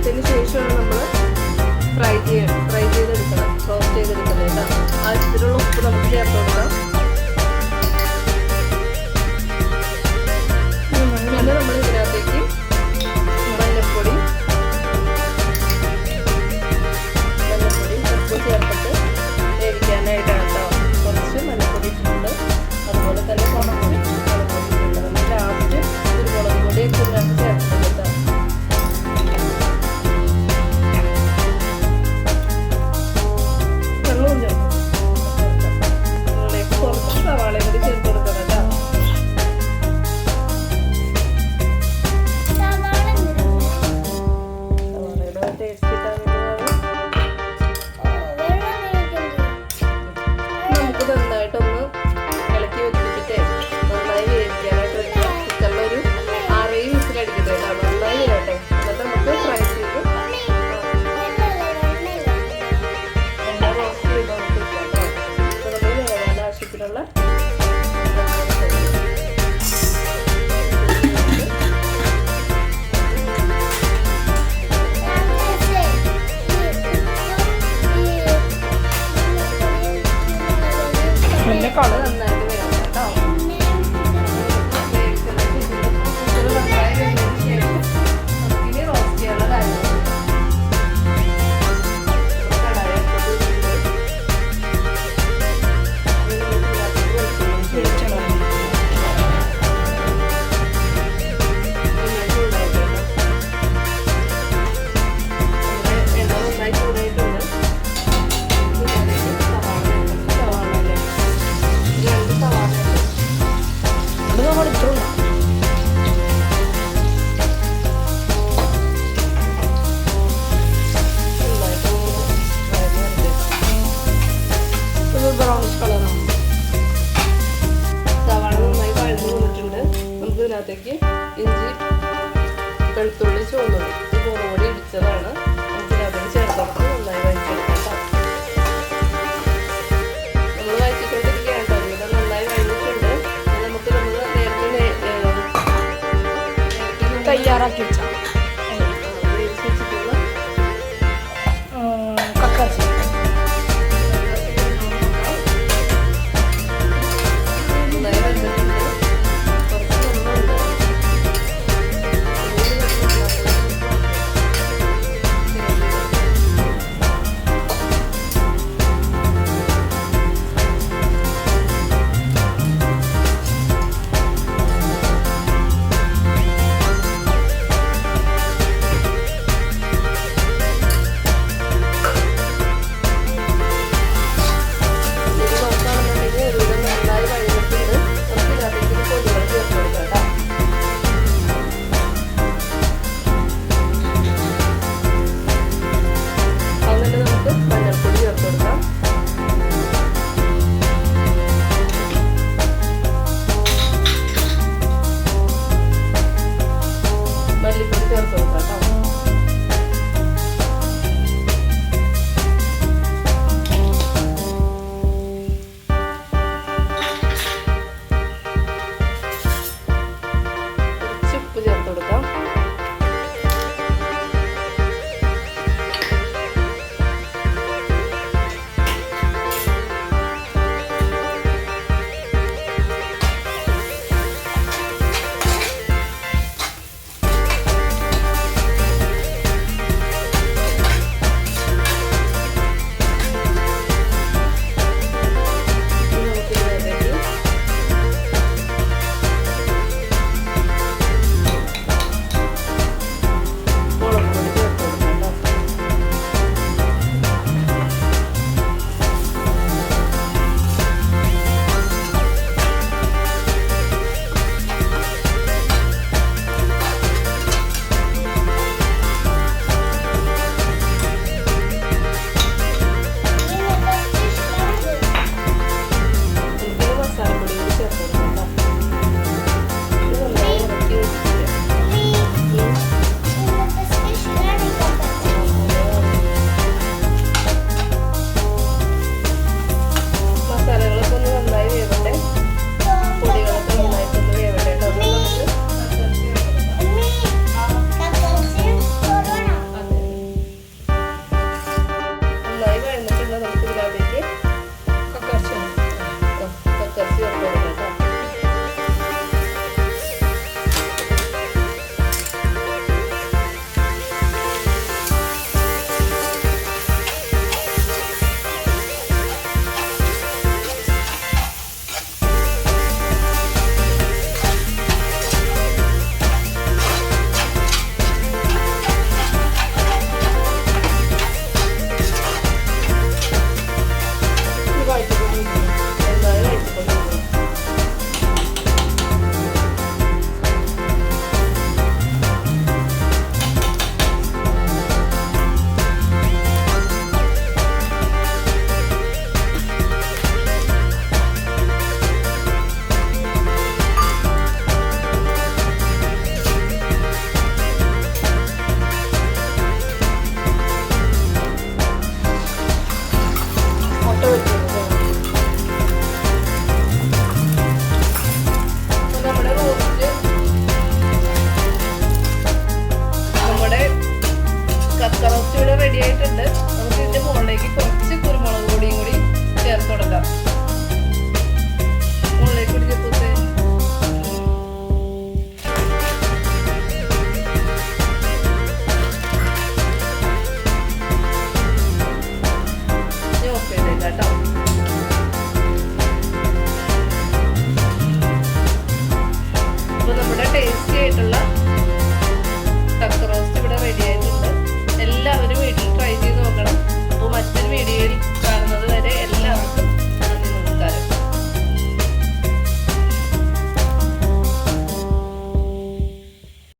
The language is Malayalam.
എടുത്തതിന് ശേഷമാണ് നമ്മൾ ഫ്രൈ ചെയ്തെടുക്കണം, റോസ്റ്റ് ചെയ്തെടുക്കണം കേട്ടോ. ആവശ്യത്തിനുള്ള ഉപ്പ് നമുക്ക് ചേർത്ത് കൊടുക്കാം. പിന്നെ നമ്മൾ ഇതിനകത്തേക്ക് മഞ്ഞൾപ്പൊടി ഉപ്പ് ചേർത്തിട്ട് വേവിക്കാനായിട്ടാണ് കേട്ടോ. കുറച്ച് മഞ്ഞൾപ്പൊടി ഇട്ടിട്ടുണ്ട്, അതുപോലെ തന്നെ മുളക് പൊടി ഇട്ടിട്ടുണ്ട്. നമ്മൾ ലാസ്റ്റ് ഒരു മുളക് പൊടി ഇതിനകത്ത് ചേർത്തിട്ടുണ്ട് കേട്ടോ. വെള്ളവും ചേർക്കും. ഇതിലേക്ക് കുറച്ച് സവാളയും കൂടി ചേർത്ത് കൊടുക്കണം കേട്ടോ. സവാളയുടെ ടേസ്റ്റ് കിട്ടാൻ നന്നായിട്ടൊന്ന് ഇളക്കി വെച്ചിട്ട് നന്നായി വേവിക്കാനായിട്ട് വെക്കാം. കുക്കറിലൊരു 6 വിസിലടിക്കട്ടെ, നന്നായി വരട്ടെ. എന്നിട്ട് നമുക്ക് ഫ്രൈ ചെയ്ത് എണ്ണ റോസ്റ്റ് ചെയ്ത് നമുക്ക് വെക്കാം കേട്ടോ. അപ്പോൾ നമ്മൾ വേവാൻ ആവശ്യത്തിനുള്ള കളർ നന്നായിട്ട് വരാം കേട്ടോ. ഇനി റോസ്റ്റ് ചെയ്യാനുള്ള കാര്യം ബ്രൗണിഷ് കളറാണ്. സവാള നന്നായി വഴന്നു വന്നിട്ടുണ്ട്. നമുക്ക് ഇതിനകത്തേക്ക് ഇഞ്ചി, വെളുത്തുള്ളി, ചുവന്നുള്ളി കൂടി ഇടിച്ചതാണ് നമുക്ക് ഇതിനകത്തേക്ക് ചേർത്ത് നന്നായി വഴച്ചെടുക്കാം. നമ്മൾ വഴച്ചിക്കൊണ്ടിരിക്കുകയാണ് കേട്ടോ. ഇവിടെ നന്നായി വഴഞ്ഞിട്ടുണ്ട്. നമുക്ക് നമ്മൾ നേരത്തെ തയ്യാറാക്കി വെച്ചാൽ